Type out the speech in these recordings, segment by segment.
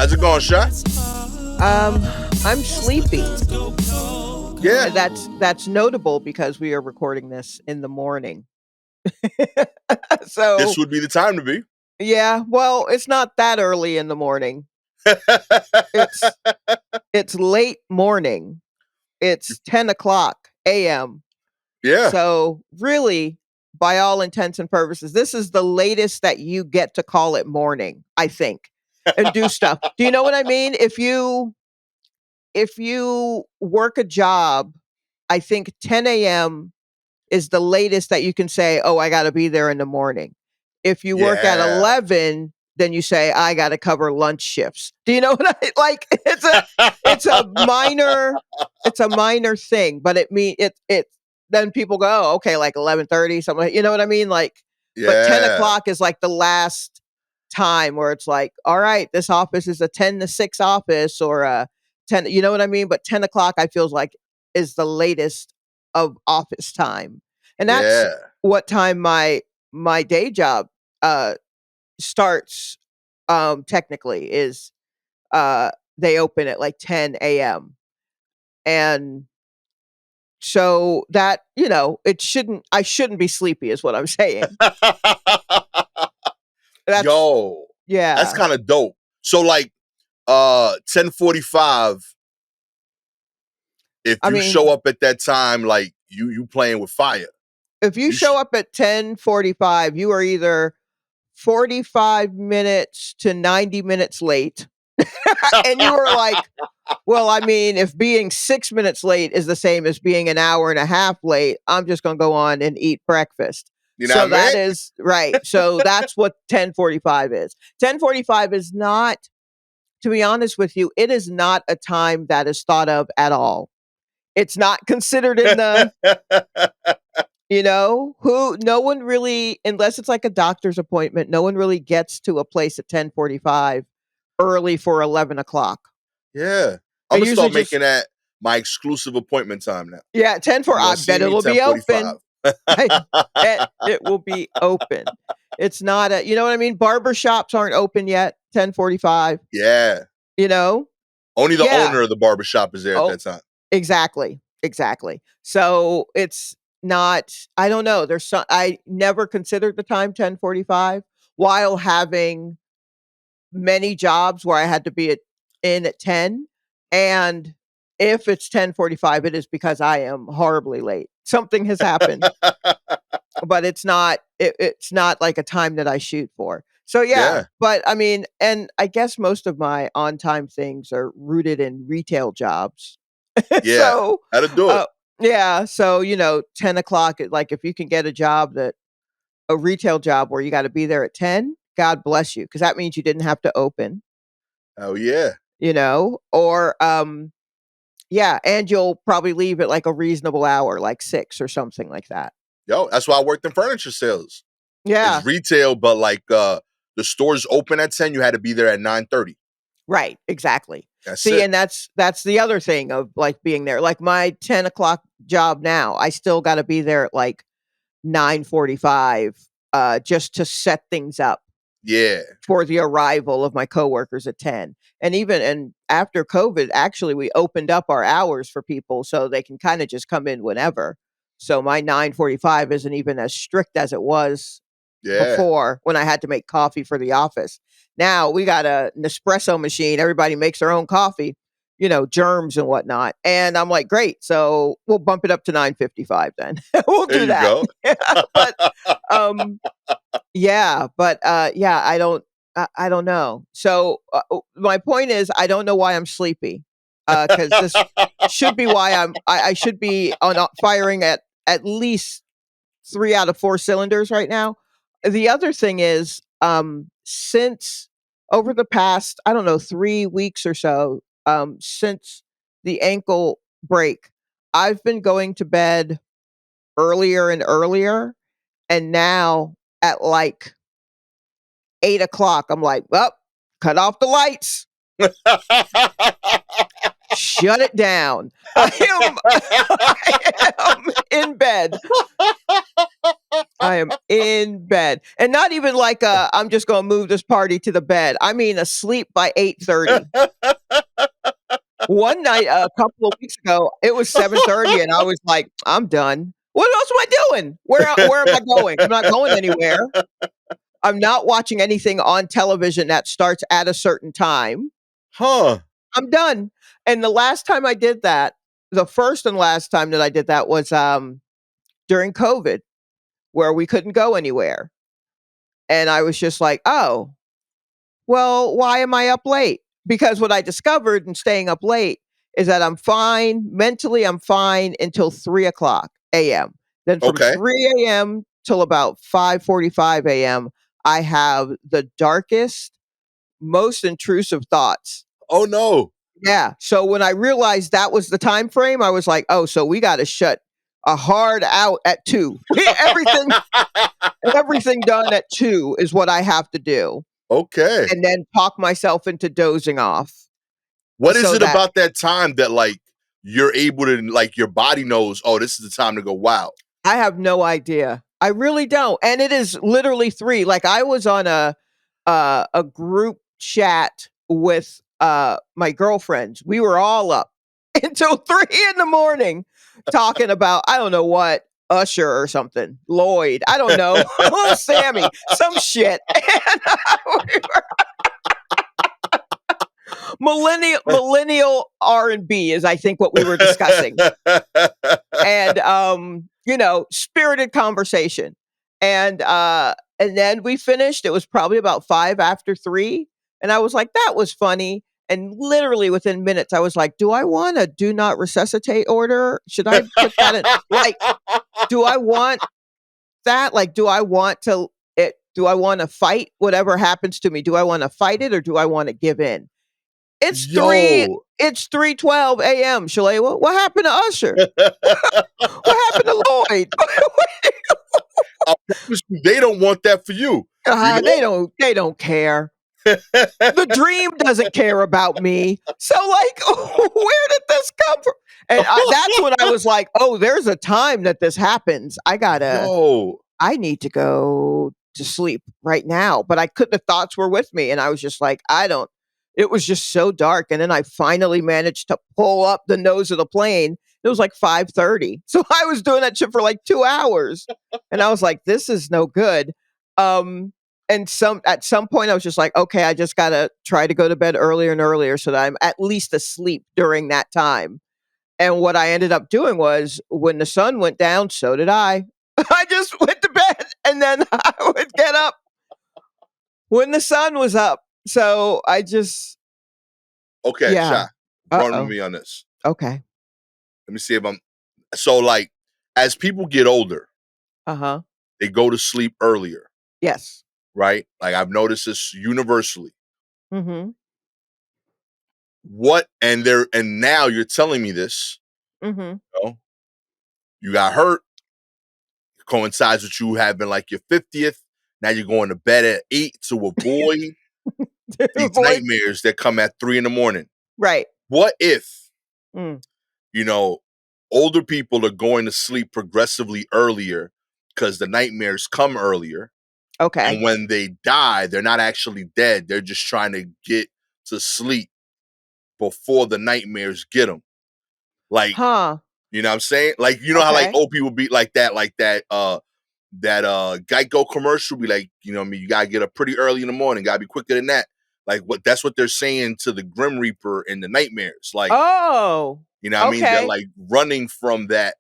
How's it going, Sha? I'm sleepy. Yeah, That's notable because we are recording this in the morning. this So, would be the time to be. yeah, well, it's not that early in the morning. It's it's late morning. It's 10 o'clock a.m. Yeah. So, really, by all intents and purposes, this is the latest that you get to call it morning, I think, and do stuff. Do you know what I mean? If you work a job, I think 10 a.m. is the latest that you can say, "Oh, I gotta be there in the morning." If you work at Yeah. 11, then you say, "I gotta cover lunch shifts." Do you know what I like? It's a minor thing, but it then people go, "Oh, okay, like 11:30, something like," you know what I mean? Like, but 10 Yeah. o'clock is like the last time where it's like, "All right, this office is a 10 to 6 office," or a 10, you know what I mean? But 10 o'clock I feels like is the latest of office time. And that's Yeah. what time my day job uh starts, technically, is they open at like 10 a.m. And so that, I shouldn't be sleepy is what I'm saying. That's Yo, that's yeah. kind of dope. So like 10:45, if I you mean, show up at that time, like you playing with fire. if you You sh- show up at 10:45, you are either 45 minutes to 90 minutes late. And you were like, well, I mean, if being 6 minutes late is the same as being an hour and a half late, I'm just going to go on and eat breakfast. you know So what I that mean? is right. So that's what 10:45 is. 10:45 is not, to be honest with you, it is not a time that is thought of at all. It's not considered in the, no one really, unless it's like a doctor's appointment, no one really gets to a place at 10:45 early for 11 o'clock. Yeah. I'm They gonna usually start just, making that my exclusive appointment time now. yeah, 10 for, You're gonna I see bet me it'll be 10:45. open. I bet it will be open. It's not you know what I mean? Barber shops aren't open yet, 10:45, Yeah. you know? Only the Yeah. owner of the barbershop is there at Oh, that time. exactly. Exactly. So it's not, I don't know. I never considered the time 10:45 while having many jobs where I had to be in at 10. And if it's 10:45, it is because I am horribly late. Something has happened, but it's not like a time that I shoot for. So yeah, Yeah. but I mean, and I guess most of my on time things are rooted in retail jobs. Yeah. So, How to do it. uh, yeah, so 10 o'clock, like if you can get a retail job where you got to be there at 10, God bless you, because that means you didn't have to open, Oh yeah. or yeah, and you'll probably leave at like a reasonable hour, like 6 or something like that. Yo, that's why I worked in furniture sales. Yeah, It's retail, but like the stores open at 10, you had to be there at 9:30. right, exactly. That's See, it. and that's the other thing of like being there. Like my 10 o'clock job now, I still got to be there at like 9:45, just to set things up Yeah. for the arrival of my coworkers at 10. And after COVID, actually, we opened up our hours for people so they can kind of just come in whenever. So my 9:45 isn't even as strict as it was Yeah. before, when I had to make coffee for the office. Now we got a Nespresso machine. Everybody makes their own coffee, germs and whatnot. And I'm like, great. So we'll bump it up to 9:55 then. We'll There do you that. go. But um yeah, but yeah, I don't know. So my point is, I don't know why I'm sleepy. Because this should be why I should be on firing at least 3 out of 4 cylinders right now. The other thing is, since over the past, I don't know, 3 weeks or so, since the ankle break, I've been going to bed earlier and earlier, and now at like 8 o'clock, I'm like, "Well, cut off the lights, shut it down." I am I am in bed. I am in bed. And not even like I'm just gonna move this party to the bed. I mean asleep by 8:30. One night, a couple of weeks ago, it was 7:30 and I was like, "I'm done. What else am I doing? Where am I going? I'm not going anywhere. I'm not watching anything on television that starts at a certain time. Huh. I'm done." And the last time I did that, the first and last time that I did that was, during COVID, where we couldn't go anywhere. And I was just like, "Oh, well, why am I up late?" Because what I discovered in staying up late is that I'm fine, mentally, I'm fine until 3 o'clock AM. Then from Okay. 3 AM till about 5:45 AM, I have the darkest, most intrusive thoughts. Oh no. Yeah, so when I realized that was the time frame, I was like, "Oh, so we gotta shut a hard out at 2." Everything done at 2 is what I have to do, Okay. and then talk myself into dozing off What is so it that about that time that like you're able to like your body knows, oh, this is the time to go wild? I have no idea. I really don't, and it is literally 3. Like, I was on a group chat with, my girlfriends. We were all up until 3 in the morning talking about, I don't know what, Usher or something, Lloyd, I don't know, Little Sammy, some shit, and we were millennial R&B is, I think, what we were discussing. And spirited conversation. And then we finished. It was probably about 5 after 3. And I was like, that was funny. And literally within minutes, I was like, do I want a do not resuscitate order? Should I put that in? Like, do I want that? Like, do I want to fight whatever happens to me? Do I want to fight it or do I want to give in? It's 3 Yo. it's 3:12 AM, Shalewa. What happened to Usher? What happened to Lloyd? I promise you, they don't want that for you. You They don't care. know? The dream doesn't care about me. So, like, where did this come from? And that's when I was like, "Oh, there's a time that this happens. Yo. I need to go to sleep right now." But I couldn't the thoughts were with me, and I was just like, "I don't." It was just so dark, and then I finally managed to pull up the nose of the plane. It was like 5:30. So I was doing that shit for like 2 hours, and I was like, "This is no good." Um, and at some point, I was just like, "Okay, I just gotta try to go to bed earlier and earlier so that I'm at least asleep during that time." And what I ended up doing was when the sun went down, so did I. I just went to bed, and then I would get up when the sun was up. So I just Okay, yeah. Sha, run with Uh-oh. me on this. Okay. Let me see if I'm so like as people get older, Uh-huh. they go to sleep earlier, Yes. right? Like I've noticed this universally. Mhm. What and now you're telling me this, Mhm. you know, you got hurt, coincides with you having like your 50th. Now you're going to bed at 8 to avoid these Avoid nightmares that come at 3 in the morning. right. What if, Mm. you know, older people are going to sleep progressively earlier because the nightmares come earlier. Okay. And when they die, they're not actually dead. They're just trying to get to sleep before the nightmares get them. Like, Huh. you know what I'm saying? Like, you know how like Okay. old people be like that Geico commercial be like, you know what I mean, you gotta get up pretty early in the morning, gotta be quicker than that. Like what that's what they're saying to the Grim Reaper and the nightmares. Like, Oh. you know what I mean? They're Okay. like running from death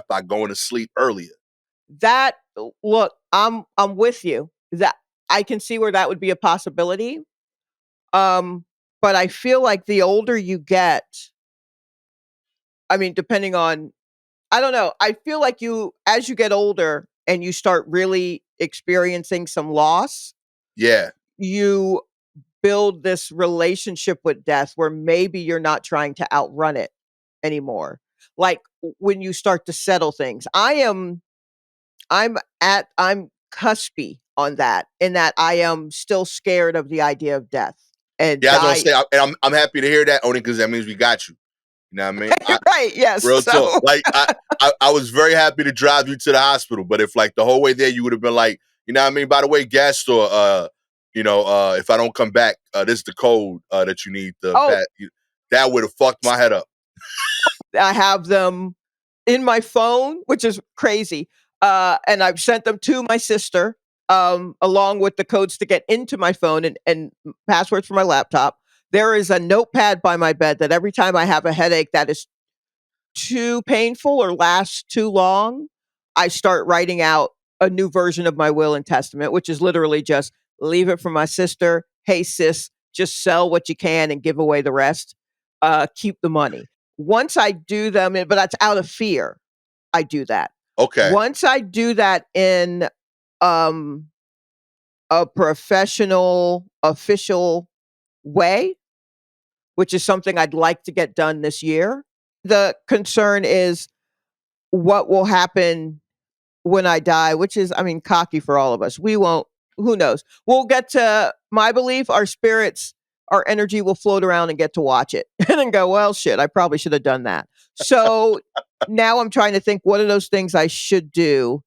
by going to sleep earlier. That look, I'm with you. That I can see where that would be a possibility. Um, but I feel like the older you get, I mean, depending on I don't know. I feel like as you get older and you start really experiencing some loss, Yeah. you build this relationship with death where maybe you're not trying to outrun it anymore. Like when you start to settle things. I'm cuspy on that in that I am still scared of the idea of death and Yeah, I was gonna die. say, and I'm happy to hear that only because that means we got you. You know what I mean? Right, yes. Real talk. So Like I was very happy to drive you to the hospital, but if like the whole way there you would have been like, you know what I mean? By the way, Gastor, if I don't come back, this is the code that you need to oh, pat. That would have fucked my head up. I have them in my phone, which is crazy. And I've sent them to my sister, along with the codes to get into my phone and passwords for my laptop. There is a notepad by my bed that every time I have a headache that is too painful or lasts too long, I start writing out a new version of my will and testament, which is literally just leave it for my sister. Hey, sis, just sell what you can and give away the rest. Keep the money. Once I do them, but that's out of fear. I do that. Okay. Once I do that in um, a professional, official way, which is something I'd like to get done this year, the concern is what will happen when I die, which is, I mean, cocky for all of us. We won't, who knows? We'll get to my belief, our spirits, our energy will float around and get to watch it and then go, well, shit, I probably should have done that. So now I'm trying to think what are those things I should do.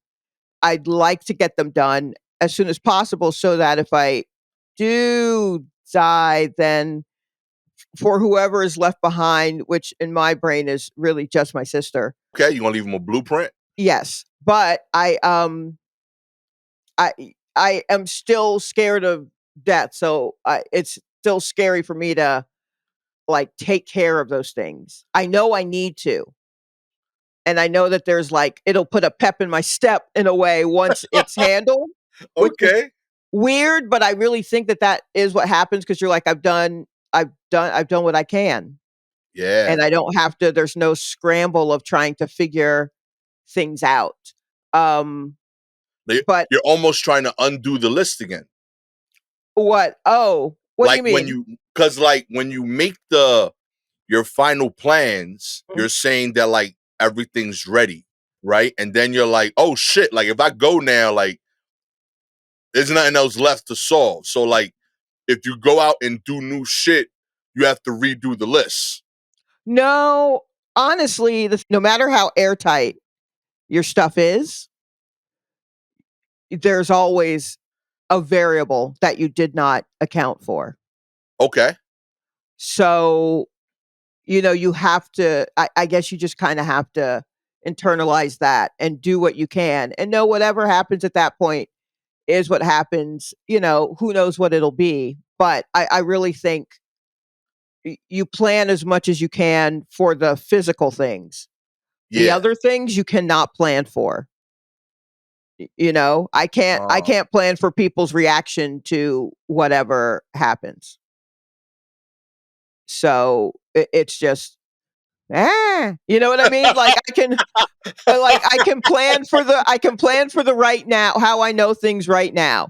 I'd like to get them done as soon as possible so that if I do die, then for whoever is left behind, which in my brain is really just my sister. Okay, you gonna leave him a blueprint? Yes, but I I am still scared of death, so it's still scary for me to like take care of those things. I know I need to, and I know that there's like it'll put a pep in my step in a way once it's handled, which is Okay. weird, but I really think that that is what happens because you're like I've done what I can, Yeah. and I don't have to. There's no scramble of trying to figure things out. Um, but You're almost trying to undo the list again. what? Oh, what do you Like when mean? you because like when you make your final plans, Mm. you're saying that like everything's ready, right? And then you're like, oh shit, like if I go now, like there's nothing else left to solve. So like if you go out and do new shit, you have to redo the list. No, honestly, no matter how airtight your stuff is, there's always a variable that you did not account for. Okay. So, you have to, I guess you just kind of have to internalize that and do what you can and know whatever happens at that point is what happens. Who knows what it'll be. But I really think you plan as much as you can for the physical things. The Yeah. other things you cannot plan for. I Uh, can't plan for people's reaction to whatever happens. So it's just you know what I mean? Like I can plan for the right now, how I know things right now.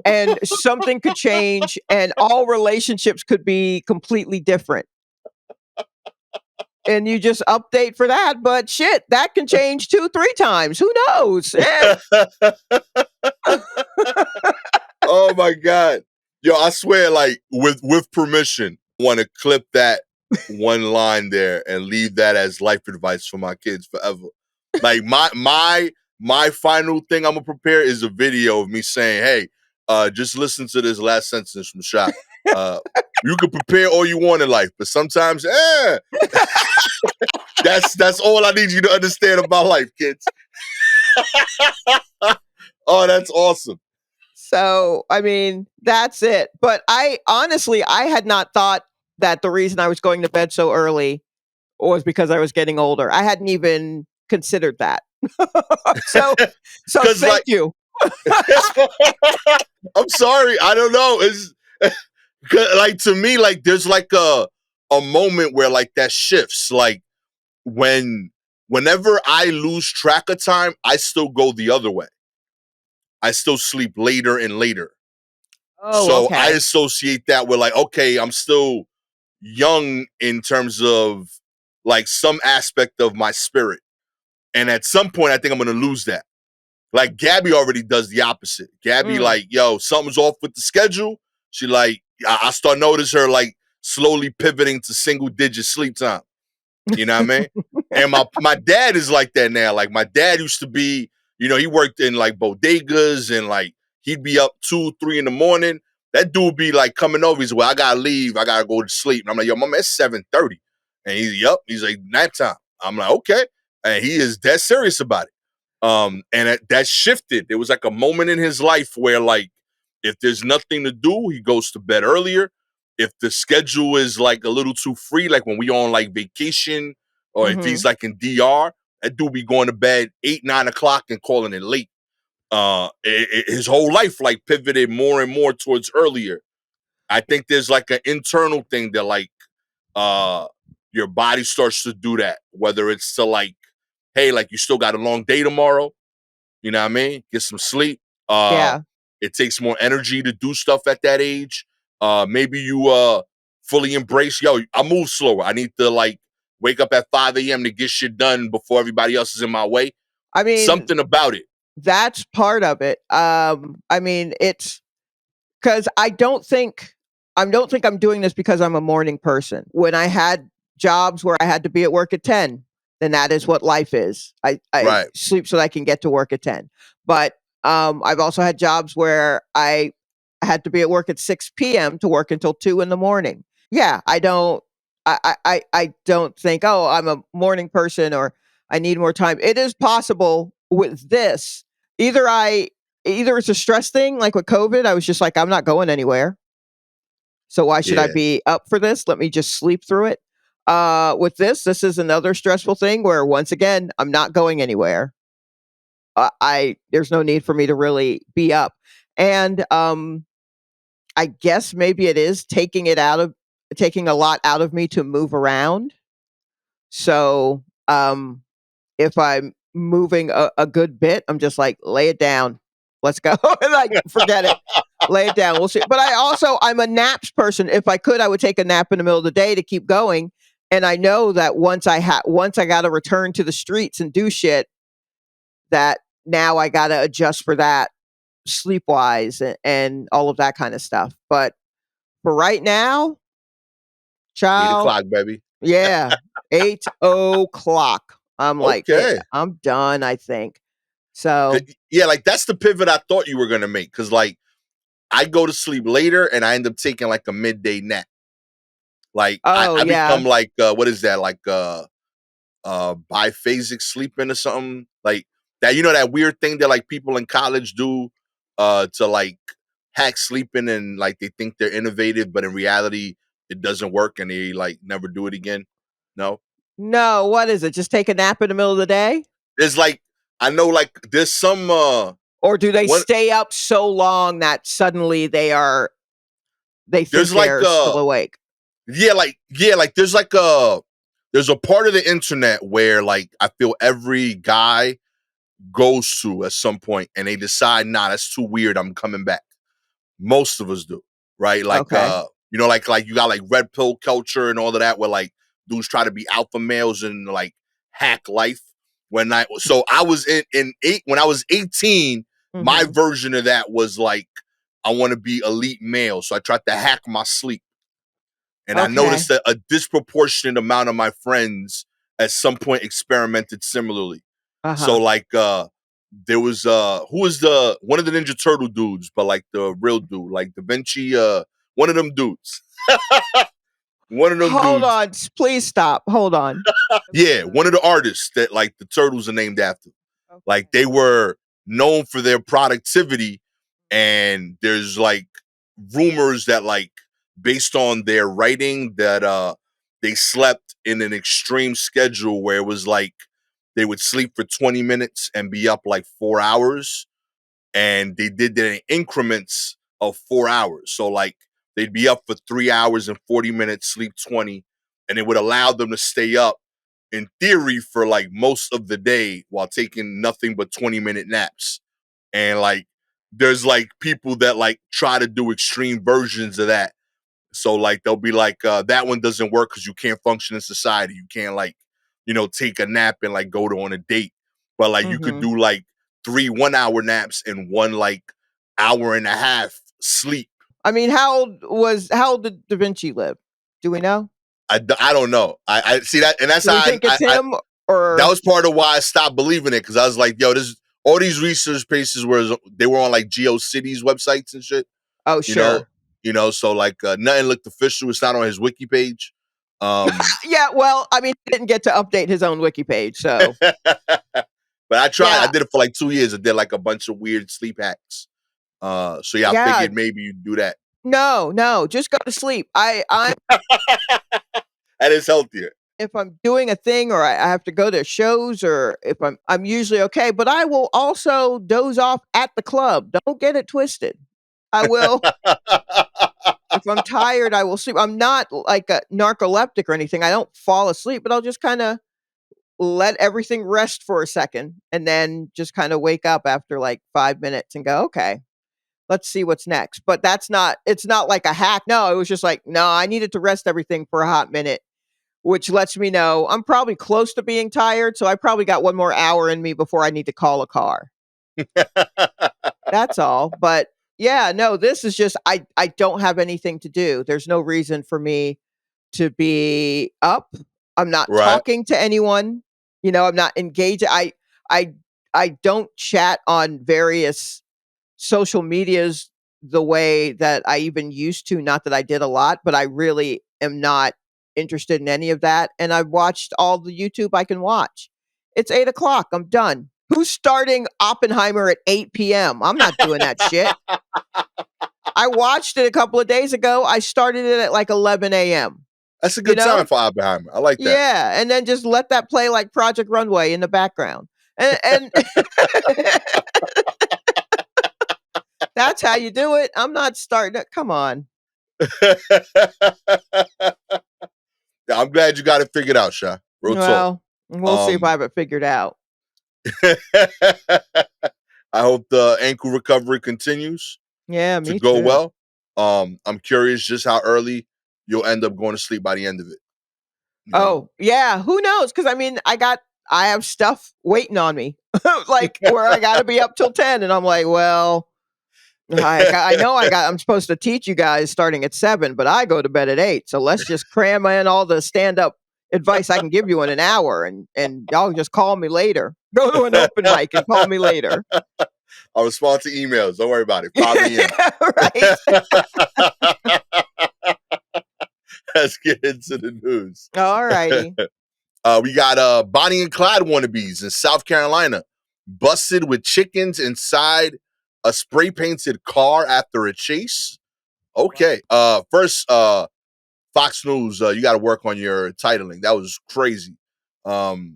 And something could change and all relationships could be completely different. And you just update for that, but shit, that can change 2, 3 times. Who knows? oh my god. Yo, I swear, like with permission, want to clip that one line there and leave that as life advice for my kids forever. Like my final thing I'm gonna prepare is a video of me saying, "Hey, just listen to this last sentence from Shaq. Uh, you can prepare all you want in life, but sometimes, that's all I need you to understand about life, kids." oh, that's awesome. So, I mean, that's it. But I honestly, I had not thought that the reason I was going to bed so early was because I was getting older. I hadn't even considered that. so, so Because thank like, you. I'm sorry, I don't know. It's like to me, like there's like a moment where like that shifts. Like whenever I lose track of time, I still go the other way. I still sleep later and later. Oh, So I okay. associate that with like, okay, I'm still young in terms of like some aspect of my spirit. And at some point, I think I'm gonna lose that. Like Gabby already does the opposite. Gabby, Mm. like, yo, something's off with the schedule. She like, I start notice her like slowly pivoting to single digit sleep time. You know what I mean? And my dad is like that now. Like my dad used to be, he worked in like bodegas and like he'd be up 2, 3 in the morning. That dude be like coming over. He's, well, I gotta leave. I gotta go to sleep. And I'm like, yo, mama, it's 7:30. And he's, yup. He's like, nap time. I'm like, okay. And he is dead serious about it. And that shifted. There was like a moment in his life where like, if there's nothing to do, he goes to bed earlier. If the schedule is like a little too free, like when we on like vacation, or if Mhm. he's like in DR, that dude be going to bed 8, 9 o'clock and calling it late. His whole life like pivoted more and more towards earlier. I think there's like an internal thing that like uh your body starts to do that, whether it's to like, hey, like you still got a long day tomorrow, you know what I mean? Get some sleep. Uh Yeah. it takes more energy to do stuff at that age. Maybe you fully embrace, yo, I move slower. I need to like wake up at 5 a.m. to get shit done before everybody else is in my way. I mean, Something about it. that's part of it. I mean, it's 'cause I don't think I'm doing this because I'm a morning person. When I had jobs where I had to be at work at 10, then that is what life is. I Right. sleep so that I can get to work at 10. But, I've also had jobs where I had to be at work at 6 PM to work until 2 in the morning. Yeah, I don't think, "Oh, I'm a morning person," or "I need more time." It is possible with this. Either I Either it's a stress thing, like with COVID, I was just like, "I'm not going anywhere. So why should I Yeah. be up for this? Let me just sleep through it." With this is another stressful thing where once again, I'm not going anywhere. I There's no need for me to really be up. And I guess maybe it is taking a lot out of me to move around. So, if I'm moving a good bit, I'm just like, "Lay it down. Let's go." Like, forget it. Lay it down. We'll see. But I'm a naps person. If I could, I would take a nap in the middle of the day to keep going. And I know that once I gotta return to the streets and do shit, that now I gotta adjust for that sleep wise and all of that kind of stuff. But for right now, 8 child, o'clock, baby. yeah, 8 o'clock. I'm like, yeah, Okay. I'm done, I think. So, Yeah, like that's the pivot I thought you were gonna make. Cause like I go to sleep later and I end up taking like a midday nap. Like oh I yeah. become like what is that? Like biphasic sleeping or something. Like that, that weird thing that like people in college do to like hack sleeping, and like they think they're innovative, but in reality it doesn't work and they like never do it again. No. No, what is it? Just take a nap in the middle of the day? There's like, I know like there's some Or do they one stay up so long that suddenly they think there's like they're still awake? like there's a part of the internet where like I feel every guy goes to at some point and they decide, nah, that's too weird. I'm coming back. Most of us do, right? Like Okay. like you got like red pill culture and all of that where like dudes try to be alpha males and like hack life. I was in eight when I was 18, my Mhm. version of that was like I want to be elite male. So I tried to hack my sleep. And I noticed Okay. that a disproportionate amount of my friends at some point experimented similarly. So Uh-huh. like there was who was the one of the Ninja Turtle dudes, but like the real dude, like Da Vinci, one of them dudes. One of them Hold dudes. on. Please stop. Hold on. Yeah, one of the artists that like the turtles are named after. Okay. Like they were known for their productivity, and there's like rumors that like based on their writing that they slept in an extreme schedule where it was like they would sleep for 20 minutes and be up like 4 hours, and they did that in increments of 4 hours. So like they'd be up for 3 hours and 40 minutes, sleep 20, and it would allow them to stay up in theory for like most of the day while taking nothing but 20-minute naps. And like there's like people that like try to do extreme versions of that. So like they'll be like, that one doesn't work because you can't function in society. You can't like, take a nap and like go to on a date. But like you could Mhm. do like 3 1 hour naps and one like hour and a half sleep. I mean, how old did Da Vinci live? Do we know? I don't know. I see that, and that's Do how we think it's him that or? was part of why I stopped believing it, because I was like, yo, this all these research pieces were they were on like GeoCities websites and shit. Oh, You know, sure. so like nothing looked official. It's not on his wiki page. Yeah, well, I mean, he didn't get to update his own wiki page, so but I tried. I yeah, did it for like 2 years. I did like a bunch of weird sleep hacks. So yeah, I yeah. figured maybe you'd do that. No, just go to sleep. I That is healthier. if I'm doing a thing or I have to go to shows or if I'm usually okay, but I will also doze off at the club. Don't get it twisted. I will if I'm tired, I will sleep. I'm not like a narcoleptic or anything. I don't fall asleep, but I'll just kind of let everything rest for a second and then just kind of wake up after like 5 minutes and go, okay, let's see what's next. But it's not like a hack. No, it was just like, no, I needed to rest everything for a hot minute, which lets me know I'm probably close to being tired. So I probably got one more hour in me before I need to call a car. That's all. But yeah, no, this is just, I don't have anything to do. There's no reason for me to be up. I'm not Right. talking to anyone. I'm not engaged. I I don't chat on various social medias the way that I even used to. Not that I did a lot, but I really am not interested in any of that. And I've watched all the YouTube I can watch. It's 8 o'clock. I'm done. Who's starting Oppenheimer at 8 p.m.? I'm not doing that shit. I watched it a couple of days ago. I started it at like 11 a.m. That's a You good time know? for Oppenheimer. I like that. Yeah, and then just let that play like Project Runway in the background. And that's how you do it. I'm not starting it. Come on. Yeah, I'm glad you got it figured out, Sha. Real talk. Well, we'll see if I Um, have it figured out. I hope the ankle recovery continues Yeah, to me go too. well. I'm curious just how early you'll end up going to sleep by the end of it. You know, Oh, yeah, who knows? Because I mean, I have stuff waiting on me, like where I got to be up till 10, and I'm like, well, I'm supposed to teach you guys starting at 7, but I go to bed at 8. So let's just cram in all the stand up advice I can give you in an hour, and y'all just call me later. Go to an open mic and call me later. I'll respond to emails. Don't worry about it. 5 a.m. Right. Let's get into the news. All righty. We got Bonnie and Clyde wannabes in South Carolina busted with chickens inside a spray painted car after a chase. Okay. First, Fox News, you got to work on your titling. That was crazy. That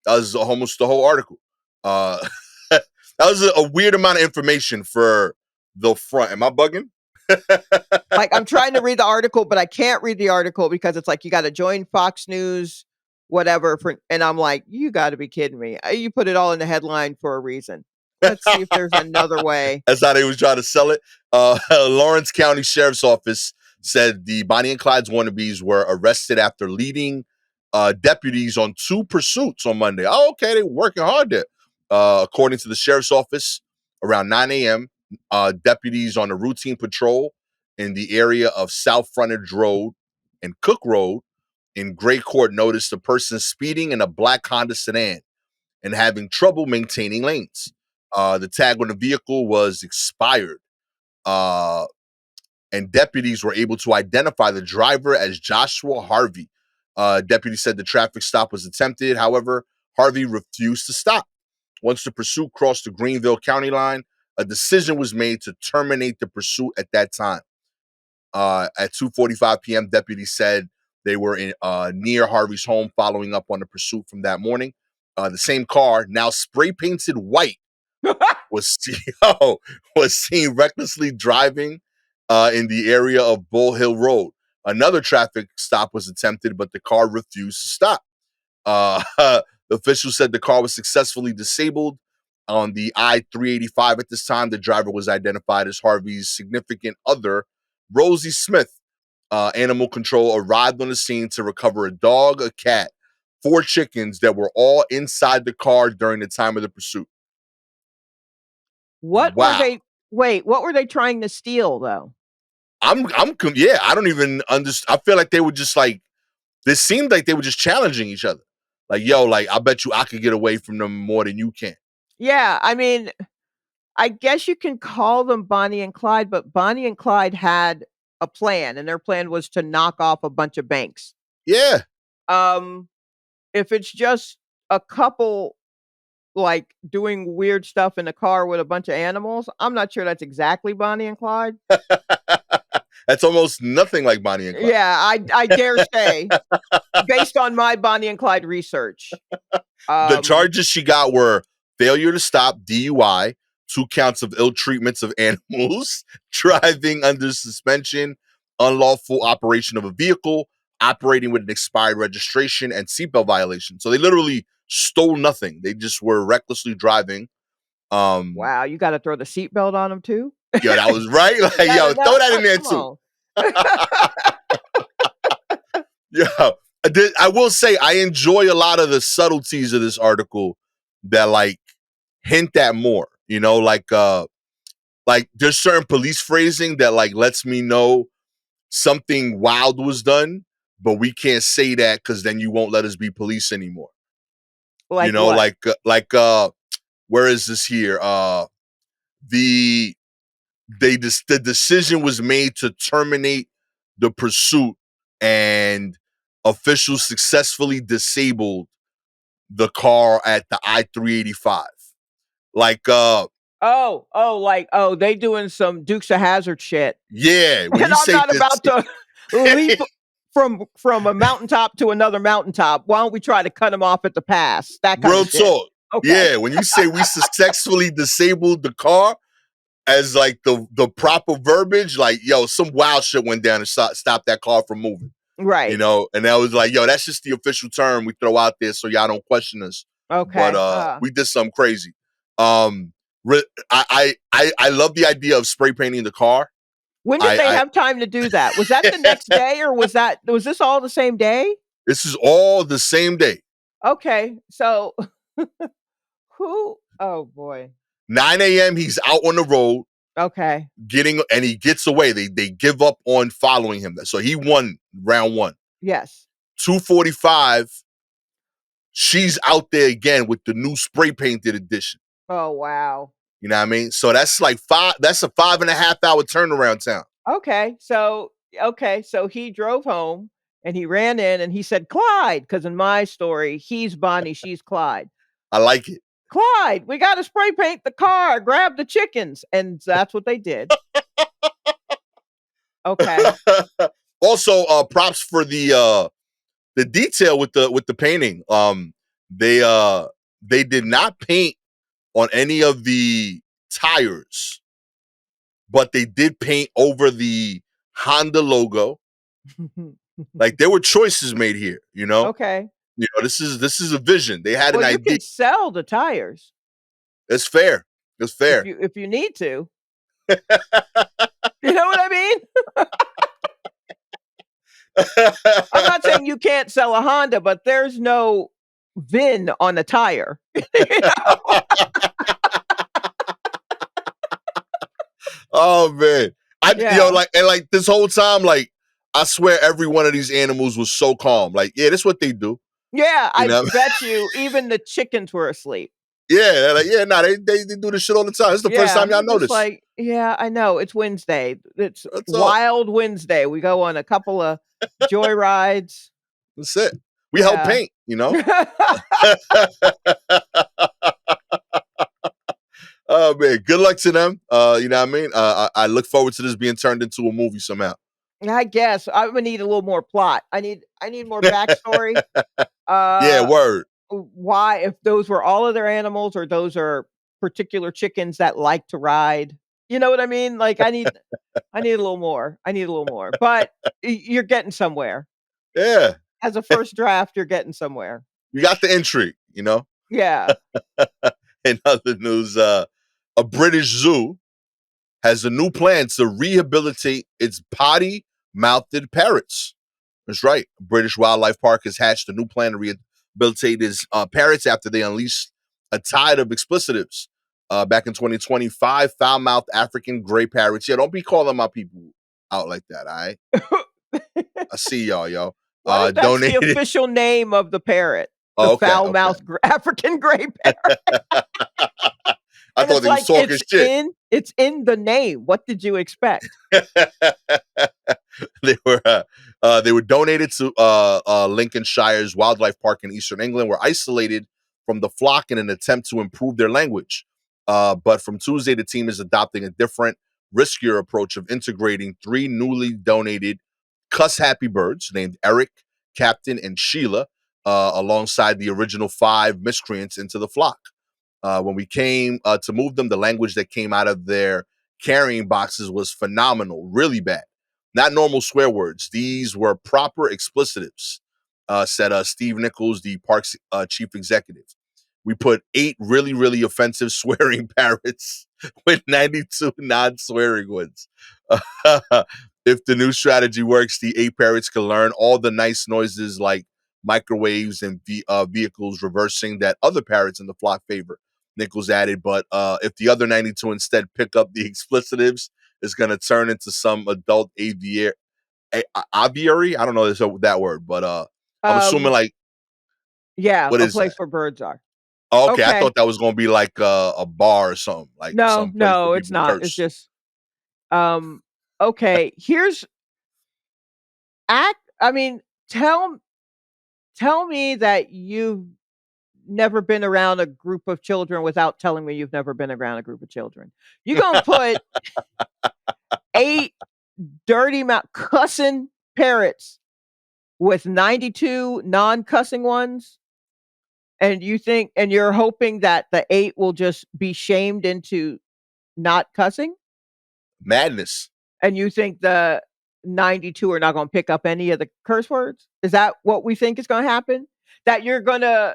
was almost the whole article. That was a weird amount of information for the front. Am I bugging? Like I'm trying to read the article, but I can't read the article because it's like you got to join Fox News, whatever. And I'm like, you got to be kidding me. You put it all in the headline for a reason. Let's see if there's another way. That's how they was trying to sell it. Lawrence County Sheriff's Office said the Bonnie and Clyde's wannabes were arrested after leading deputies on 2 pursuits on Monday. Oh, okay, they were working hard there. According to the Sheriff's Office, around 9 a.m., deputies on a routine patrol in the area of South Frontage Road and Cook Road in Gray Court noticed a person speeding in a black Honda sedan and having trouble maintaining lanes. The tag on the vehicle was expired. Uh, and deputies were able to identify the driver as Joshua Harvey. Deputy said the traffic stop was attempted. However, Harvey refused to stop. Once the pursuit crossed the Greenville County line, a decision was made to terminate the pursuit at that time. At 2:45 p.m., deputies said they were in near Harvey's home following up on the pursuit from that morning. The same car, now spray painted white, was was seen recklessly driving in the area of Bull Hill Road. Another traffic stop was attempted, but the car refused to stop. The official said the car was successfully disabled on the I-385 at this time. The driver was identified as Harvey's significant other, Rosie Smith. Animal control arrived on the scene to recover a dog, a cat, 4 chickens that were all inside the car during the time of the pursuit. What were Wow. they? Wait, what were they trying to steal though? Yeah, I don't even understand. I feel like they were just like This seemed like they were just challenging each other. Like, yo, like, I bet you I could get away from them more than you can. Yeah, I mean, I guess you can call them Bonnie and Clyde, but Bonnie and Clyde had a plan, and their plan was to knock off a bunch of banks. Yeah. Um, if it's just a couple, like, doing weird stuff in a car with a bunch of animals, I'm not sure that's exactly Bonnie and Clyde. That's almost nothing like Bonnie and Clyde. Yeah, I dare say, based on my Bonnie and Clyde research. The charges she got were failure to stop, DUI, 2 counts of ill treatments of animals, driving under suspension, unlawful operation of a vehicle, operating with an expired registration, and seatbelt violation. So they literally stole nothing. They just were recklessly driving. Wow, you gotta throw the seatbelt on them too? Yo, that was right. Like, yo, No, throw that in there too. Yeah, I will say I enjoy a lot of the subtleties of this article that like hint at more. You know, like there's certain police phrasing that like lets me know something wild was done, but we can't say that because then you won't let us be police anymore. Like You know, what? where is this here? The the decision was made to terminate the pursuit, and officials successfully disabled the car at the I-385. Like They doing some Dukes of Hazzard shit. yeah, when And you I'm say not this, about to leap from a mountaintop to another mountaintop. Why don't we try to cut them off at the pass? That kind real of shit. talk. Okay. Yeah, when you say we successfully disabled the car as like the proper verbiage, like yo, some wild shit went down and stop that car from moving. You Right. know, and that was like, yo, that's just the official term we throw out there so y'all don't question us. But Okay. we did something crazy. I love the idea of spray painting the car. When did they have time to do that? Was that the next day, or was this all the same day? This is all the same day. Okay. So oh boy. 9 a.m. he's out on the road. Okay. And he gets away. They give up on following him. So he won round 1. Yes. 2:45. She's out there again with the new spray painted edition. Oh wow. You know what I mean? So that's like that's a 5.5 hour turnaround time. Okay. So he drove home and he ran in and he said, Clyde, because in my story, he's Bonnie, she's Clyde. I like it. Clyde, we got to spray paint the car, grab the chickens. And that's what they did. Okay. Also, props for the detail with the painting. They did not paint on any of the tires, but they did paint over the Honda logo. Like there were choices made here, you know? Okay. You know, this is a vision. They had an idea. You can sell the tires. It's fair. It's fair. If you need to. You know what I mean? I'm not saying you can't sell a Honda, but there's no VIN on the tire. You know? Oh man. Like this whole time, like I swear every one of these animals was so calm. Like, yeah, that's what they do. Yeah, I bet you even the chickens were asleep. Yeah, they're like, yeah, they do this shit all the time. This is the first time y'all noticed. Like, yeah, I know. It's Wednesday. It's Wild Wednesday. We go on a couple of joy rides. That's it. We help paint, you know? Oh man, good luck to them. You know what I mean? I look forward to this being turned into a movie somehow. I guess I'm gonna need a little more plot. I need more backstory. Yeah, word. Why, if those were all of their animals, or those are particular chickens that like to ride? You know what I mean? Like I need a little more. But you're getting somewhere. Yeah. As a first draft, you're getting somewhere. You got the intrigue, you know? Yeah. In other news, a British zoo has a new plan to rehabilitate its potty-mouthed parrots. That's right. British Wildlife Park has hatched a new plan to rehabilitate its parrots after they unleashed a tide of explicitives. Back in 2025, foul-mouthed African gray parrots. Yeah, don't be calling my people out like that, all right? I see y'all, yo. What if that's the donated. official name of the parrot? The Oh, okay, okay. foul-mouthed African gray parrot. I And thought it's they was like, talking shit. it's in the name. What did you expect? They were donated to Lincolnshire's Wildlife Park in Eastern England, were isolated from the flock in an attempt to improve their language. But from Tuesday, the team is adopting a different, riskier approach of integrating 3 newly donated cuss-happy birds named Eric, Captain, and Sheila, alongside the original 5 miscreants into the flock. When we came to move them, the language that came out of their carrying boxes was phenomenal, really bad. Not normal swear words. These were proper explicitives, said Steve Nichols, the park's chief executive. We put 8 really, really offensive swearing parrots with 92 non-swearing ones. If the new strategy works, the 8 parrots can learn all the nice noises like microwaves and vehicles reversing that other parrots in the flock favor. Nichols added, but if the other 92 instead pick up the explicitives, it's going to turn into some adult aviary. Aviary? I don't know that word, but I'm assuming Um, like, yeah, what a is place that? where birds are. Oh, okay, I Okay. thought that was going to be like a bar or something, like No, some place where no, it's people not. It's curse. just okay, here's act I mean, tell me that you've never been around a group of children without telling me you've never been around a group of children. You gonna put 8 dirty mouth cussing parrots with 92 non-cussing ones, and you're hoping that the 8 will just be shamed into not cussing? Madness. And you think the 92 are not gonna pick up any of the curse words? Is that what we think is gonna happen? That you're gonna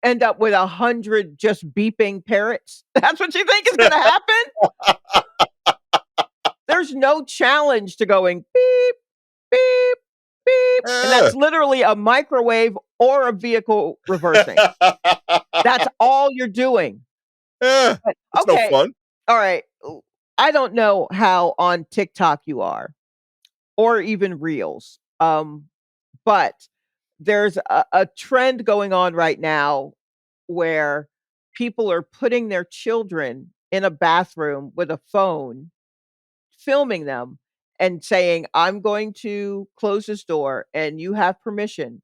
end up with 100 just beeping parrots? That's what you think is gonna happen? There's no challenge to going beep, beep, beep, and Eh. that's literally a microwave or a vehicle reversing. That's all you're doing. Yeah, But it's no okay, fun. alright, I don't know how on TikTok you are or even Reels, but there's a trend going on right now where people are putting their children in a bathroom with a phone, filming them and saying, "I'm going to close this door and you have permission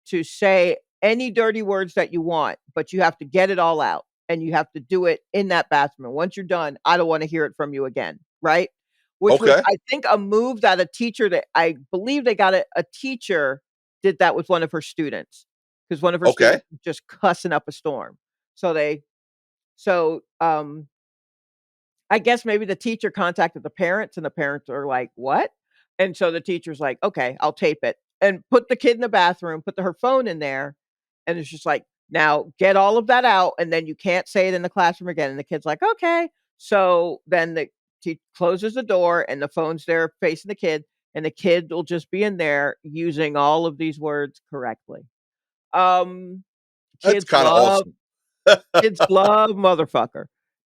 to say any dirty words that you want, but you have to get it all out and you have to do it in that bathroom. And once you're done, I don't want to hear it from you again." Right? Which was, Okay, I think, a move that a teacher that I believe they got a teacher did that with one of her students because one of her okay. students was just cussing up a storm. So so I guess maybe the teacher contacted the parents and the parents are like, "What?" And so the teacher's like, "Okay, I'll tape it." And put the kid in the bathroom, put her phone in there, and it's just like, "Now get all of that out, and then you can't say it in the classroom again." And the kid's like, "Okay." So then the closes the door and the phone's there facing the kid, and the kid will just be in there using all of these words correctly. Um, That's kids kind of love awesome. kids love motherfucker.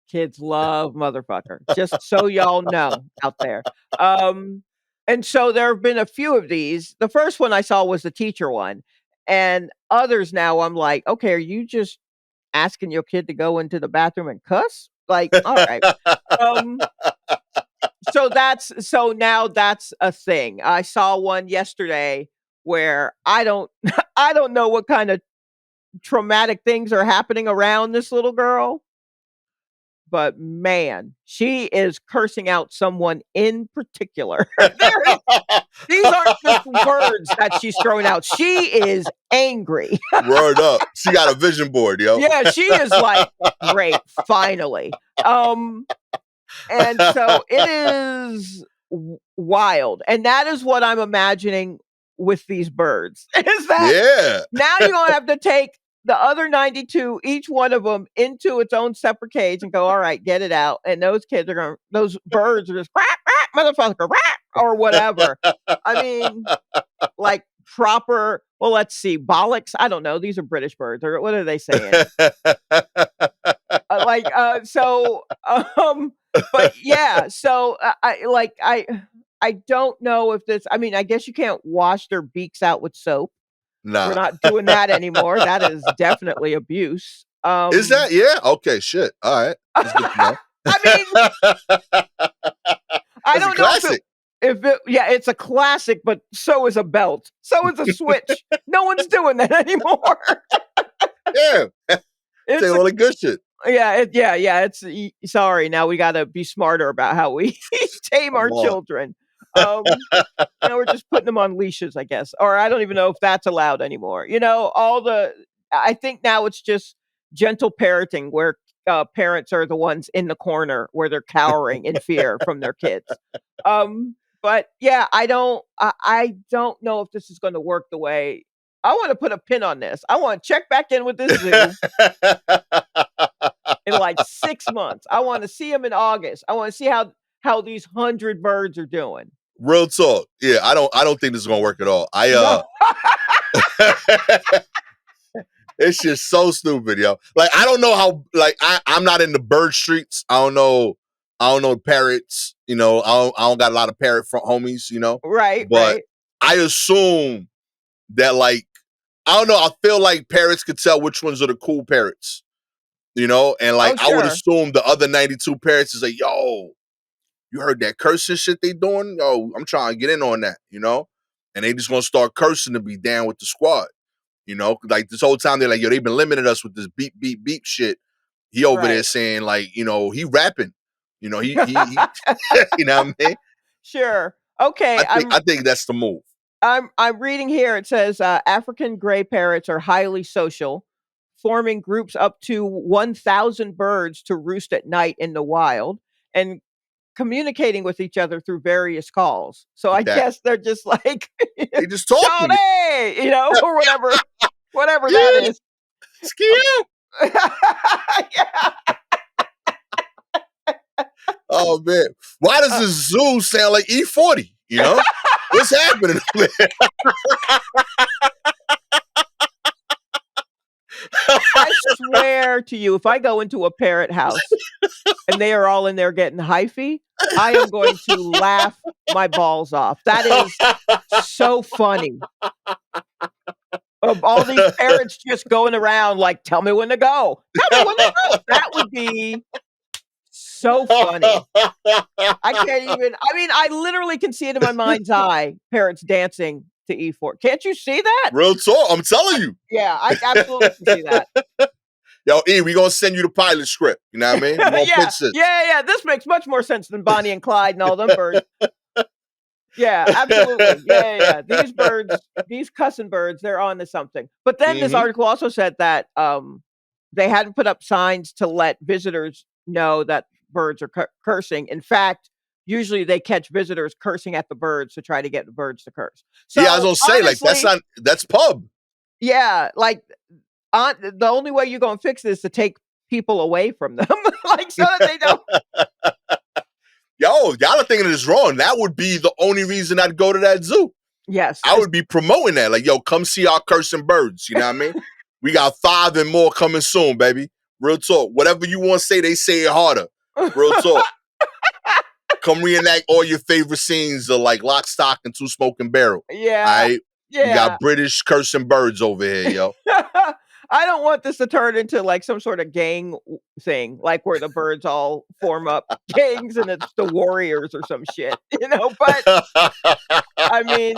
Kids love motherfucker, just so y'all know out there. Um, and so there have been a few of these. The first one I saw was the teacher one, and others now I'm like, "Okay, are you just asking your kid to go into the bathroom and cuss?" Like, all right. Um, so now that's a thing. I saw one yesterday where I don't I don't know what kind of traumatic things are happening around this little girl, but man, she is cursing out someone in particular. These aren't just words that she's throwing out. She is angry. Word up. She got a vision board, yo. Yeah, she is like, "Great, finally." Um, and so it is wild. And that is what I'm imagining with these birds is that Yeah. now you're gonna have to take the other 92, each one of them, into its own separate cage and go, "All right, get it out." And those birds are just "Quack, quack, motherfucker, quack," or whatever. I mean, like proper, well, let's see, bollocks. I don't know. These are British birds, or what are they saying? So, but yeah, so I I don't know if this. I mean, I guess you can't wash their beaks out with soap. We're Nah. not doing that anymore. That is definitely abuse. Is that? Yeah. Okay. Shit. All right. That's good to know. I mean, I That's a don't know classic. yeah, it's a classic, but so is a belt. So is a switch. No one's doing that anymore. Yeah. It's Say all the good shit. yeah. Sorry. Now we got to be smarter about how we tame Come our on. children. Now we're just putting them on leashes, I guess, or I don't even know if that's allowed anymore. I think now it's just gentle parenting where parents are the ones in the corner where they're cowering in fear from their kids. But yeah, I don't know if this is going to work the way I want to put a pin on this. I want to check back in with this zoo in like 6 months. I want to see them in August. I want to see how these 100 birds are doing. Real talk. Yeah, I don't think this is gonna work at all. No. It's just so stupid, yo. Like I don't know how. Like I'm not in the bird streets. I don't know. Parrots. I don't got a lot of parrot front homies. Right, But right. I assume that like I don't know. I feel like parrots could tell which ones are the cool parrots. And like Oh, I would sure. assume the other 92 parrots is like, yo, you heard that cursing shit they doing? Yo, I'm trying to get in on that, And they just gonna start cursing to be down with the squad. Like this whole time they're like, yo, they've been limiting us with this beep, beep, beep shit. He over there Right. saying like, he rapping. He you know what I mean? Sure. Okay. I think that's the move. I'm reading here. It says African gray parrots are highly social, forming groups up to 1,000 birds to roost at night in the wild and communicating with each other through various calls. So I That guess they're just like they just talking. Shawty, or whatever that Yeah. is. Yeah. Oh man, why does the zoo sound like E40? What's happening? I swear to you, if I go into a parrot house and they are all in there getting hyphy, I am going to laugh my balls off. That is so funny. Of all these parrots just going around like, tell me when to go. Tell me when to go. That would be so funny. I can't even. I mean, I literally can see it in my mind's eye. Parrots dancing to E4. Can't you see that? Real talk. I'm telling you. Yeah, I absolutely can see that. Yo, E, we gonna send you the pilot script. You know what I mean? We gonna pitch this. Yeah. This makes much more sense than Bonnie and Clyde and all them birds. Yeah, absolutely. Yeah. These birds, these cussing birds, they're on to something. But then this article also said that they hadn't put up signs to let visitors know that birds are cursing. In fact, usually they catch visitors cursing at the birds to try to get the birds to curse. So, yeah, I was gonna say, like, that's pub. Yeah, like the only way you're gonna fix this is to take people away from them, like so that they don't. Yo, y'all are thinking this wrong. That would be the only reason I'd go to that zoo. Yes, I would be promoting that. Like, yo, come see our cursing birds. You know what I mean? We got 5 and more coming soon, baby. Real talk. Whatever you want to say, they say it harder. Real talk. Come reenact all your favorite scenes of like Lock, Stock, and Two Smoking Barrel. Yeah. All right? Yeah. You got British cursing birds over here, yo. I don't want this to turn into like some sort of gang thing, like where the birds all form up gangs and it's the warriors or some shit, but I mean,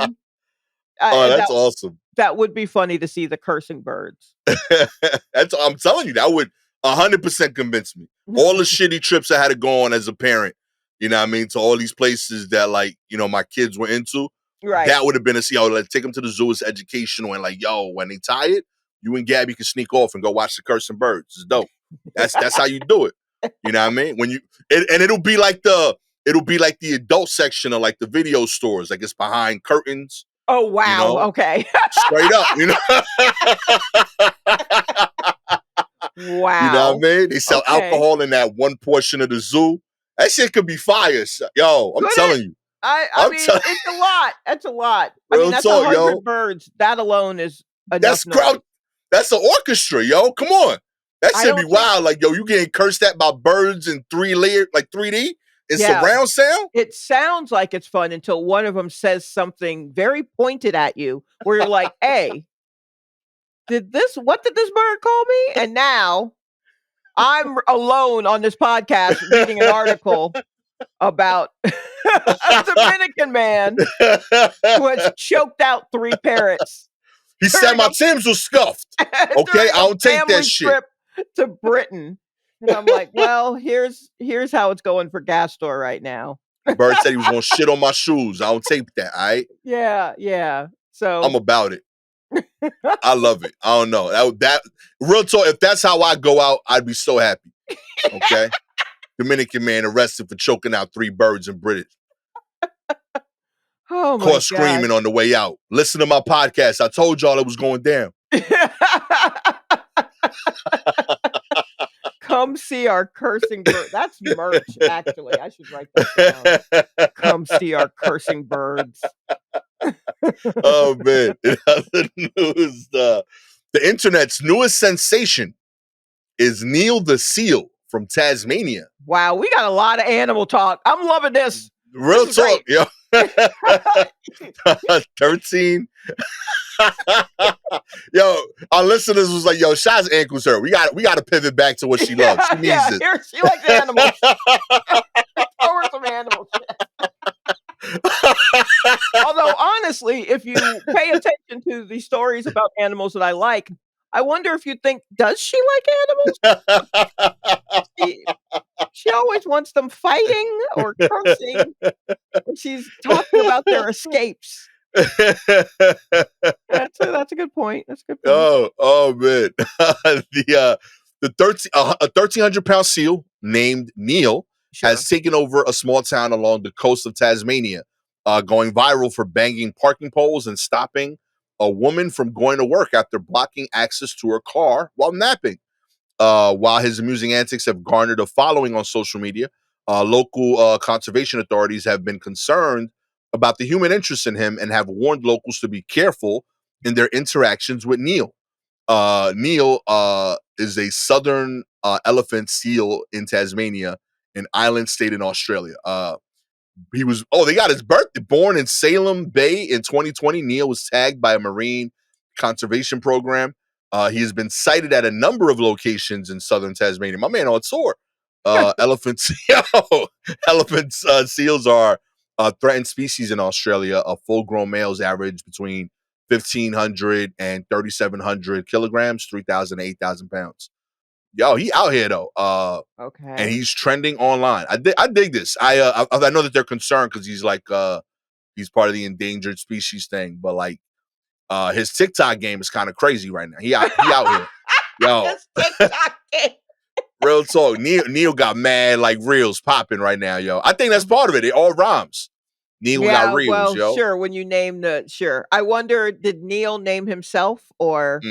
that's awesome. That would be funny to see the cursing birds. I'm telling you, that would 100% convince me. All the shitty trips I had to go on as a parent, you know what I mean, to all these places that like, my kids were into. Right. That would have been like take them to the zoo as educational and like, yo, when they tired, you and Gabby can sneak off and go watch the cursing birds. It's dope. That's how you do it. You know what I mean? When it'll be like the adult section of like the video stores, like it's behind curtains. Oh wow! Okay, straight up, Wow. You know what I mean? They sell alcohol in that one portion of the zoo. That shit could be fire. Yo, I'm telling you. I mean, it's a lot. That's a lot. I mean, that's 100 birds. That alone is enough. That's an orchestra, yo. Come on. That should be wild. Like, yo, you getting cursed at by birds in 3D? It's Yeah. surround sound? It sounds like it's fun until one of them says something very pointed at you where you're like, "Hey, what did this bird call me?" And now I'm alone on this podcast reading an article about a Dominican man who has choked out 3 parrots. He said my Tim's was scuffed. Okay, I don't take that shit. Trip to Britain. And I'm like, well, here's how it's going for Gastor right now. Bird said he was gonna shit on my shoes. I don't take that, all right? Yeah. So I'm about it. I love it. I don't know. That real talk, if that's how I go out, I'd be so happy. Okay? Dominican man arrested for choking out 3 birds in British. Oh my Caught screaming on the way out. Listen to my podcast. I told y'all it was going down. Come see our cursing bird. That's merch, actually. I should write that down. Come see our cursing birds. Oh man. In other news, the internet's newest sensation is Neil the Seal from Tasmania. Wow, we got a lot of animal talk. I'm loving this. Real talk, yo. 13. Yo, our listeners was like, yo, Shaw's ankles hurt. We got to pivot back to what she loves. She needs it. Here, she likes animals. Throw her some animals. Although, honestly, if you pay attention to the stories about animals that I like, I wonder if you think, does she like animals? She always wants them fighting or cursing. She's talking about their escapes. That's a good point. That's a good point. Oh man. The 1,300-pound seal named Neil has taken over a small town along the coast of Tasmania, going viral for banging parking poles and stopping a woman from going to work after blocking access to her car while napping. While his amusing antics have garnered a following on social media, local conservation authorities have been concerned about the human interest in him and have warned locals to be careful in their interactions with Neil. Neil is a southern elephant seal in Tasmania, an island state in Australia. They got his birthday. Born in Salem Bay in 2020, Neil was tagged by a marine conservation program. He has been sighted at a number of locations in southern Tasmania. My man on tour. Elephants seals are threatened species in Australia. Full-grown males average between 1,500 and 3,700 kilograms, 3,000 to 8,000 pounds. Yo, he out here though. Okay. And he's trending online. I dig this. I know that they're concerned because he's like he's part of the endangered species thing, but like his TikTok game is kind of crazy right now. He out here. Yo. His TikTok game. Real talk. Neil got mad like reels popping right now, yo. I think that's part of it. It all rhymes. Neil got reels, yo. Sure. When you name I wonder, did Neil name himself or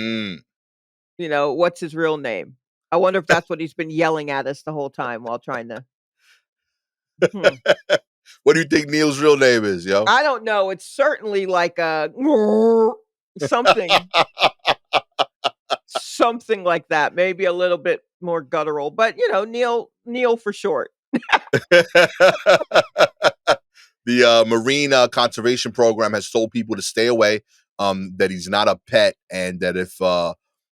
what's his real name? I wonder if that's what he's been yelling at us the whole time while trying to. What do you think Neil's real name is, yo? I don't know. It's certainly like a something. Something like that. Maybe a little bit more guttural, but Neil for short. The Marine Conservation Program has told people to stay away, that he's not a pet, and that if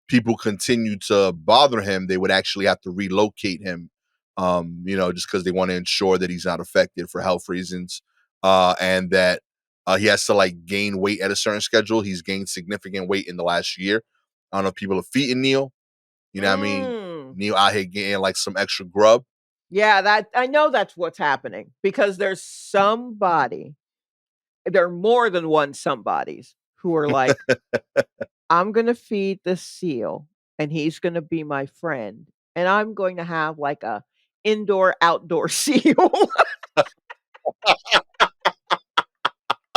people continue to bother him, they would actually have to relocate him, just because they want to ensure that he's not affected for health reasons, and that he has to like gain weight at a certain schedule. He's gained significant weight in the last year. I don't know if people are feeding Neil. You know what I mean? Neil out here getting like some extra grub. Yeah, that I know that's what's happening because there are more than one somebodies who are like, I'm going to feed the seal and he's going to be my friend. And I'm going to have like a indoor-outdoor seal.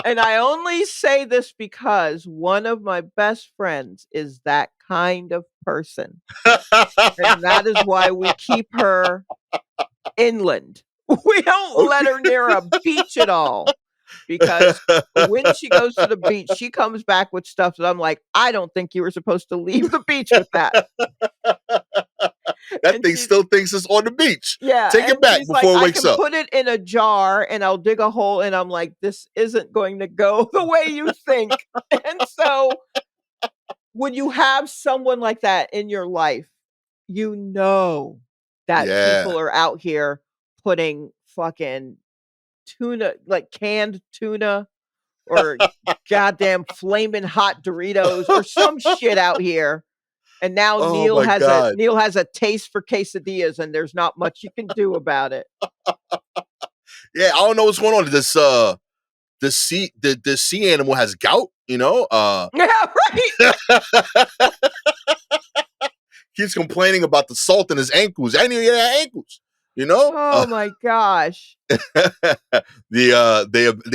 And I only say this because one of my best friends is that kind of person. And that is why we keep her inland. We don't let her near a beach at all. Because when she goes to the beach, she comes back with stuff that I'm like, I don't think you were supposed to leave the beach with that. That And thing still thinks it's on the beach. yeah, Take it and back she's like, before it "I wakes can up. put it in a jar and I'll dig a hole," and I'm like, "This isn't going to go the way you think." And so when you have someone like that in your life, you know that Yeah. people are out here putting fucking tuna, like canned tuna or goddamn flaming hot Doritos or some shit out here. And now Oh my God. Neil has a taste for quesadillas and there's not much you can do about it. Yeah, I don't know what's going on. The sea animal has gout, you know? Yeah, right. He's complaining about the salt in his ankles. I didn't even have ankles, you know? Oh my gosh. They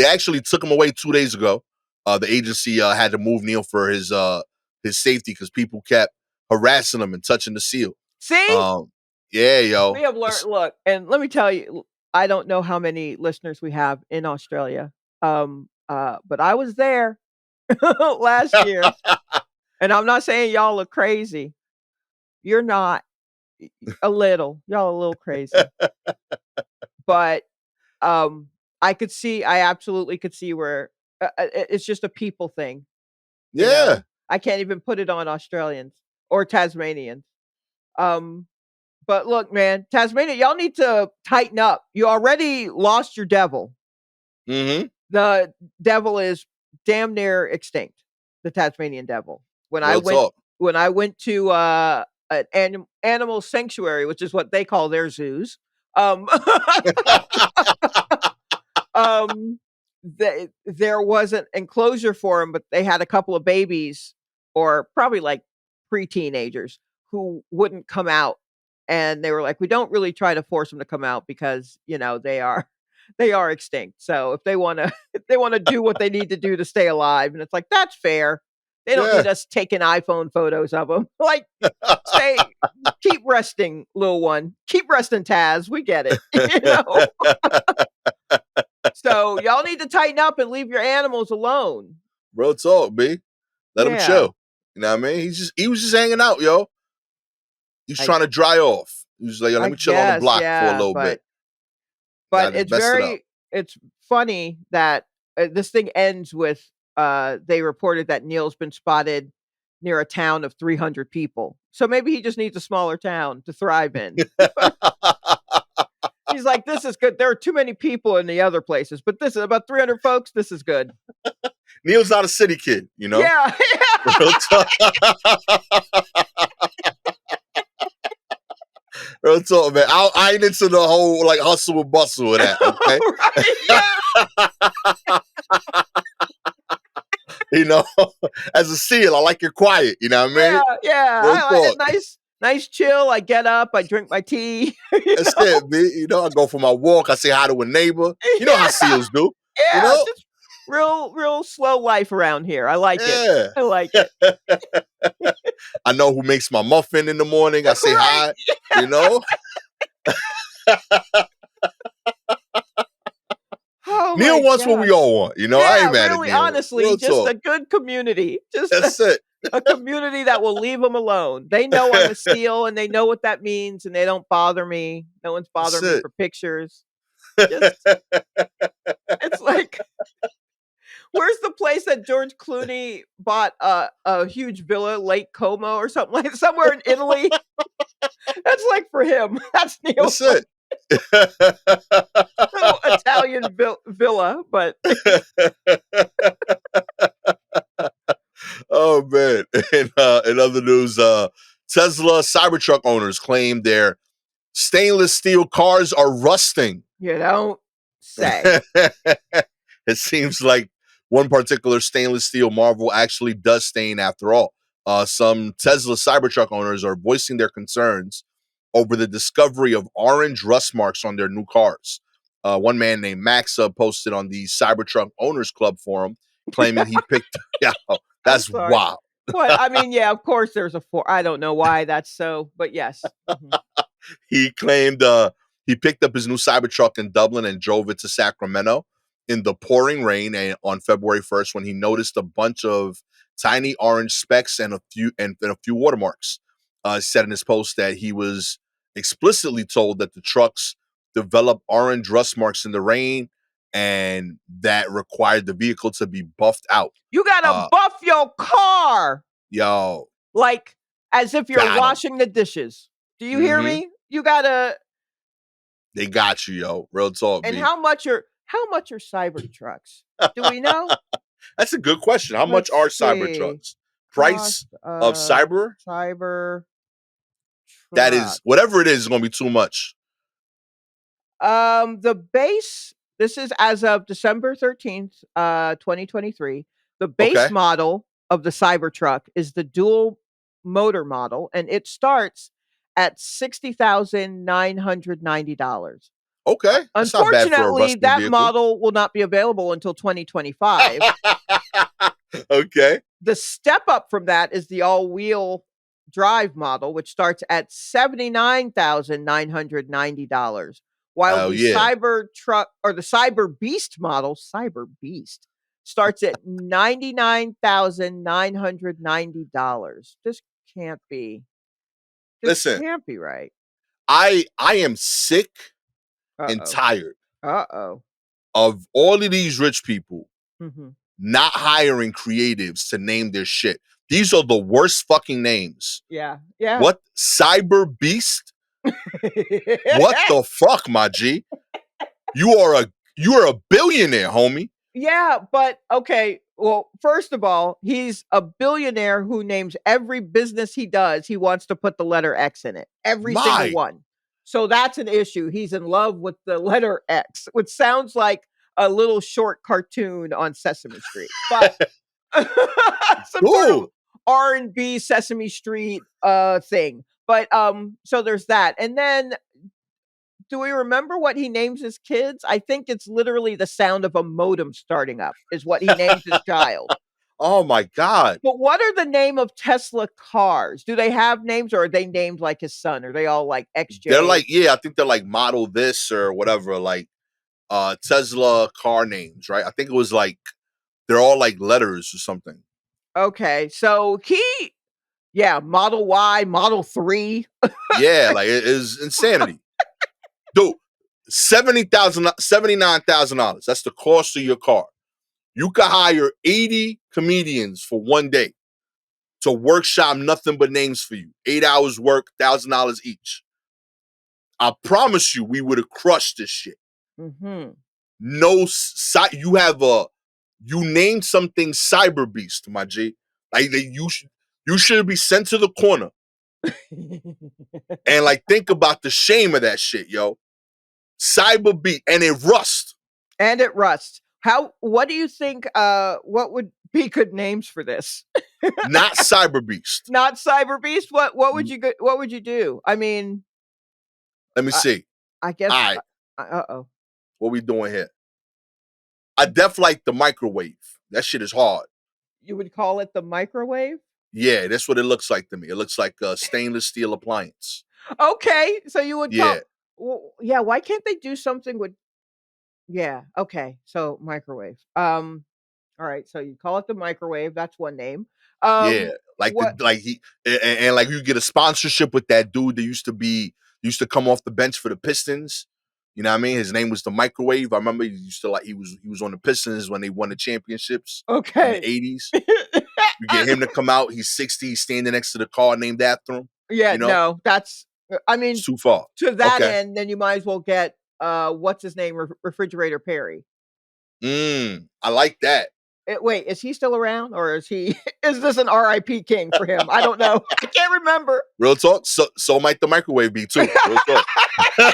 actually took him away 2 days ago. The agency had to move Neil for his safety because people kept harassing him and touching the seal. See? Um, yeah, We yo. have learned, look, and let me tell you, I don't know how many listeners we have in Australia. But I was there last year, and I'm not saying y'all look crazy. You're not. A little. Y'all a little crazy. But I absolutely could see where it's just a people thing, you Yeah. know. I can't even put it on Australians or Tasmanians. Um but look, man, Tasmania, y'all need to tighten up. You already lost your devil. Mm-hmm. The devil is damn near extinct. The Tasmanian devil. When I Real went talk. when I went to an animal sanctuary, which is what they call their zoos. Um um there was an enclosure for him, but they had a couple of babies or probably like pre-teenagers who wouldn't come out, and they were like, we don't really try to force them to come out because they are they are extinct, so if they want to if they want to do what they need to do to stay alive, and it's like, that's fair. They don't Yeah. need us taking iPhone photos of them. Like, stay, keep resting, little one, keep resting, Taz, we get it. So y'all need to tighten up and leave your animals alone. Real talk, B. Let him Yeah. chill. You know what I mean? He was just hanging out, yo. He's I trying to dry off. He was like, yo, let I me chill on the guess, block for a yeah, little bit. but Got just messed it up. it's funny that this thing ends with they reported that Neil's been spotted near a town of 300 people. So maybe he just needs a smaller town to thrive in. He's like, this is good. There are too many people in the other places, but this is about 300 folks. This is good. Neil's not a city kid, you know? Yeah. Real talk. Real talk, man. I ain't into the whole like hustle and bustle of that, okay? Right, yeah. You know, as a seal, I like your quiet, you know what I Yeah, mean? yeah. Real talk. Nice chill. I get up, I drink my tea. That's it, B. You know, I go for my walk, I say hi to a neighbor. You know how Yeah, seals do, you yeah, know? just real slow life around here. I like it. Yeah. I like it. I know who makes my muffin in the morning. I say Right. hi, you know? Oh Neil my wants what we gosh. all want, you know? I Yeah, ain't mad at really, Neil. honestly, Real just talk. a good community. Just That's it. a community that will leave them alone. They know I'm a seal, and they know what that means, and they don't bother me. No one's That's bothering me it. for pictures. Just it's like, where's the place that George Clooney bought a huge villa, Lake Como or something, like somewhere in Italy? That's like for him. That's Neil's That's it. little Italian villa, but Oh man. In other news, Tesla Cybertruck owners claim their stainless steel cars are rusting. you don't say. It seems like one particular stainless steel marvel actually does stain after all. Some Tesla Cybertruck owners are voicing their concerns over the discovery of orange rust marks on their new cars. One man named Max posted on the Cybertruck Owners Club forum claiming he picked. Yeah, I'm that's sorry. wild. What? I mean, yeah, of course there's a four. I don't know why that's so, but yes. Mhm. He claimed he picked up his new Cybertruck in Dublin and drove it to Sacramento in the pouring rain on February 1st when he noticed a bunch of tiny orange specks and a few watermarks. Said in his post that he was explicitly told that the trucks develop orange rust marks in the rain and that required the vehicle to be buffed out. You gotta buff your car. Yo. Like, as if you're Got 'em. washing the dishes. Do you hear me? You gotta. They got you, yo. Real talk, And B. how much are cyber trucks? Do we know? That's a good question. How much are cyber trucks? Price of cyber? Cyber That truck. is, whatever it is going to be too much. The base, this is as of December 13th, 2023. The base model of the Cybertruck is the dual motor model, and it starts at $60,990. Okay. That's not bad for a Unfortunately, rusty that vehicle. model will not be available until 2025. Okay. The step up from that is the all-wheel drive model, which starts at $79,990. While the Cybertruck or the Cyber Beast model, Cyber Beast, starts at $99,990. This can't be. This Listen, can't be right. I am sick and tired of all of these rich people not hiring creatives to name their shit. These are the worst fucking names. Yeah. Yeah. What? Cyber Beast? What the fuck, my G? You're a billionaire, homie. Yeah, but okay. Well, first of all, he's a billionaire who names every business he does, he wants to put the letter X in it. Every single one. So that's an issue. He's in love with the letter X, which sounds like a little short cartoon on Sesame Street. But some sort of R&B Sesame Street thing. But so there's that. And then do we remember what he names his kids? I think it's literally the sound of a modem starting up is what he names his child. Oh my God. But what are the name of Tesla cars? Do they have names or are they named like his son? Are they all like XJ? They're like, yeah, I think they're like model this or whatever, like Tesla car names, right? I think it was like, they're all like letters or something. Okay. So Model Y, Model 3. Yeah, like it is insanity. Dude, $79,000. That's the cost of your car. You could hire 80 comedians for one day to workshop nothing but names for you. 8 hours work, $1,000 each. I promise you, we would have crushed this shit. Mm-hmm. You named something Cyber Beast, my G. Like you should be sent to the corner and like think about the shame of that shit, yo. Cyber Beast, and it rusts. What do you think what would be good names for this? Not Cyber Beast. Not Cyber Beast? What would you do? I mean, let me see. I guess all right. What we doing here? I def like the microwave. That shit is hard. You would call it the microwave? Yeah, that's what it looks like to me. It looks like a stainless steel appliance. Okay, so you would yeah, why can't they do something with okay. So microwave. All right, so you call it the microwave, that's one name. Yeah, like you get a sponsorship with that dude that used to come off the bench for the Pistons. You know what I mean? His name was the Microwave. I remember he was on the Pistons when they won the championships. Okay. In the 80s. You get him to come out, he's 60, he's standing next to the car named after him. Yeah, you know? No, that's it's too far. To that end, then you might as well get what's his name? Refrigerator Perry. I like that. Wait, is he still around or is this an RIP king for him? I don't know. I can't remember. Real talk. So might the microwave be too. Real talk. Yeah,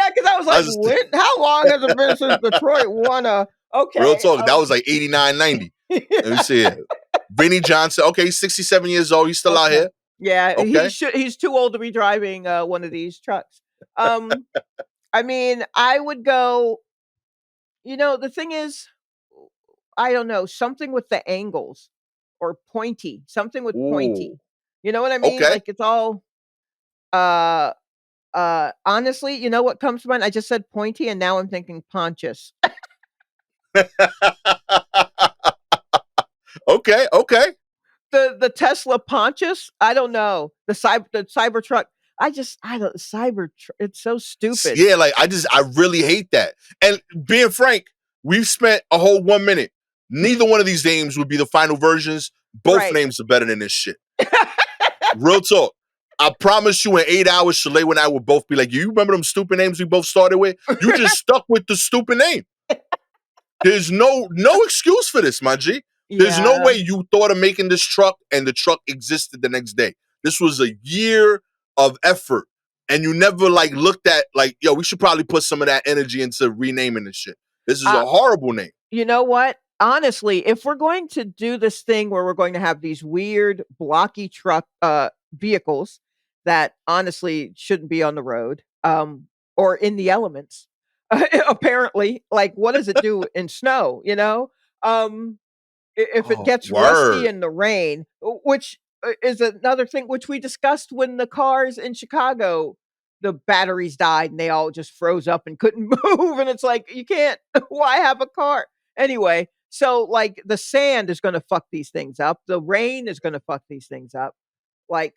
because I was like, how long has it been since Detroit won a Real talk. That was like 89, 90. Let me see it. Vinny Johnson. Okay, he's 67 years old. He's still out here. Yeah, he's too old to be driving one of these trucks. I mean, I would go, the thing is, I don't know, something with the angles or pointy, something with pointy. You know what I mean? Okay. Like it's all honestly, you know what comes to mind? I just said pointy and now I'm thinking Pontius. Okay. The Tesla Pontius, I don't know. The Cybertruck. I don't it's so stupid. Yeah, like I really hate that. And being frank, we've spent a whole 1 minute. Neither one of these names would be the final versions. Both Right. names are better than this shit. Real talk. I promise you in 8 hours, Shalewa and I will both be like, you remember them stupid names we both started with? You just stuck with the stupid name. There's no excuse for this, my G. There's no Yeah. way you thought of making this truck and the truck existed the next day. This was a year of effort. And you never like looked at like, yo, we should probably put some of that energy into renaming this shit. This is a horrible name. You know what? Honestly, if we're going to do this thing where we're going to have these weird blocky truck vehicles that honestly shouldn't be on the road or in the elements, apparently, like what does it do in snow, you know? If it Oh, gets rusty word. in the rain, which is another thing which we discussed when the cars in Chicago, the batteries died and they all just froze up and couldn't move. And it's like, you can't, why have a car? Anyway, so like the sand is going to fuck these things up. The rain is going to fuck these things up. Like,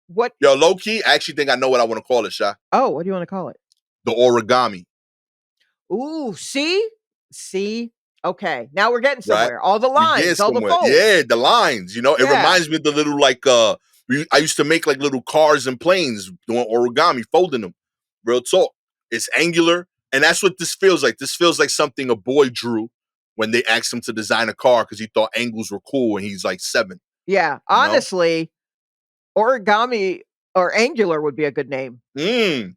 what? Yo, low key, I actually think I know what I want to call it, Sha. Oh, what do you want to call it? The origami. Ooh, see? See? Okay, now we're getting Right? somewhere. All the We get lines, all the somewhere. folds. Yeah, the lines. You know, it Yeah. reminds me of the little like I used to make like little cars and planes doing origami, folding them. Real talk. It's angular, and that's what this feels like. This feels like something a boy drew when they asked him to design a car because he thought angles were cool and he's like 7. Yeah, You know? honestly, origami or angular would be a good name. The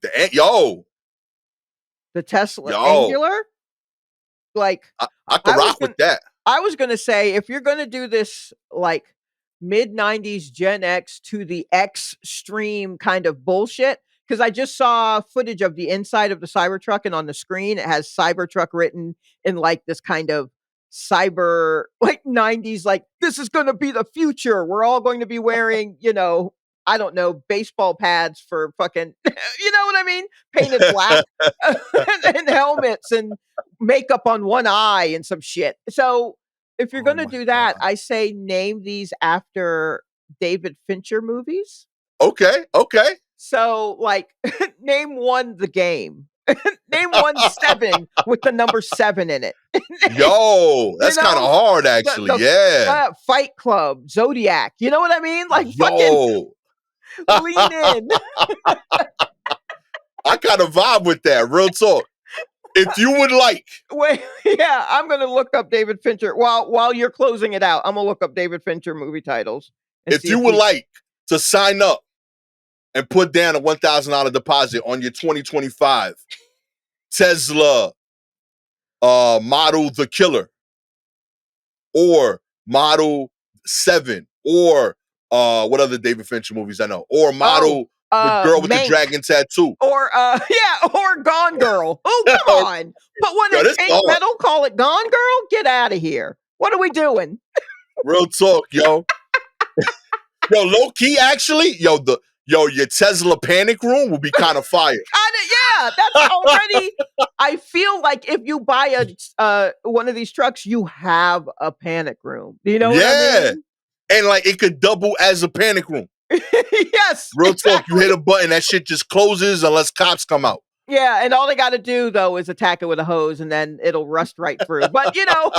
The Tesla Yo. Angular? Like, I could rock with that. I was gonna say, if you're gonna do this like mid-90s Gen X to the extreme kind of bullshit, because I just saw footage of the inside of the Cybertruck, and on the screen it has Cybertruck written in like this kind of cyber like 90s, like this is gonna be the future. We're all going to be wearing, you know, I don't know, baseball pads for fucking, you know what I mean? Painted black and helmets and makeup on one eye and some shit. So if you're going to do that, I say name these after David Fincher movies. Okay. So like name one The Game. Name one 7 with the number 7 in it. Yo, that's kind of hard actually. Yeah. Fight Club, Zodiac. You know what I mean? Like Yo. fucking lean in. I kind of vibe with that. Real talk. If you would like. Wait, yeah, I'm gonna look up David Fincher while you're closing it out. I'm gonna look up David Fincher movie titles. If you would like to sign up and put down a $1,000 deposit on your 2025 Tesla model The Killer or model 7 or what other David Fincher movies I know, or model The Girl with the Dragon Tattoo, or or Gone Girl. Oh, come on, put one in pink metal, call it Gone Girl. Get out of here. What are we doing? Real talk, yo. Yo, low key, actually, your Tesla panic room will be kind of fire. Yeah, that's already. I feel like if you buy a one of these trucks, you have a panic room. Do you know what I mean? And like it could double as a panic room. Yes. Real talk, you hit a button, that shit just closes unless cops come out. Yeah, and all they got to do though is attack it with a hose, and then it'll rust right through. But you know,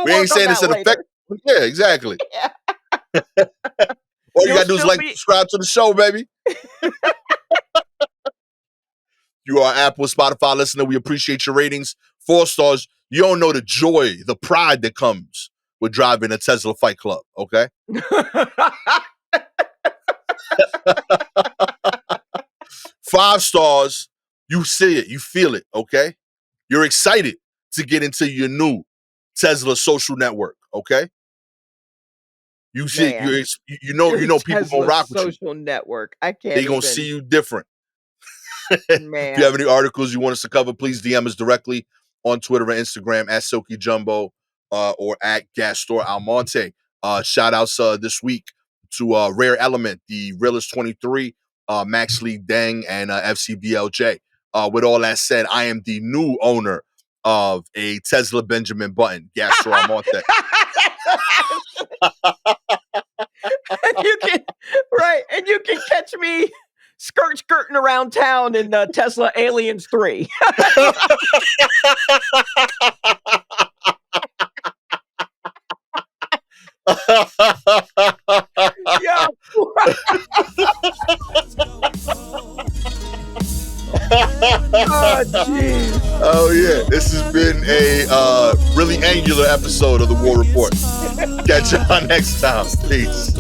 we ain't saying it's an effect. Yeah, exactly. Yeah. All you gotta do is subscribe to the show, baby. You are Apple, Spotify listener. We appreciate your ratings. 4 stars. You don't know the joy, the pride that comes with driving a Tesla Fight Club, okay? 5 stars. You see it, you feel it, okay? You're excited to get into your new Tesla social network, okay? You see, you know people gonna rock with you. Social network. I can't. They gonna see you different. Man. If you have any articles you want us to cover, please DM us directly on Twitter and Instagram at Silky Jumbo or at Gastor Almonte. Shout outs this week to Rare Element, the Realist 23, Max Lee Deng, and FCBLJ. With all that said, I am the new owner of a Tesla Benjamin Button, Gastor Almonte. And you can catch me scooting around town in Tesla Aliens 3. Yeah. Oh, jeez. Oh, yeah. This has been a really angular episode of the War Report. Catch y'all next time. Peace.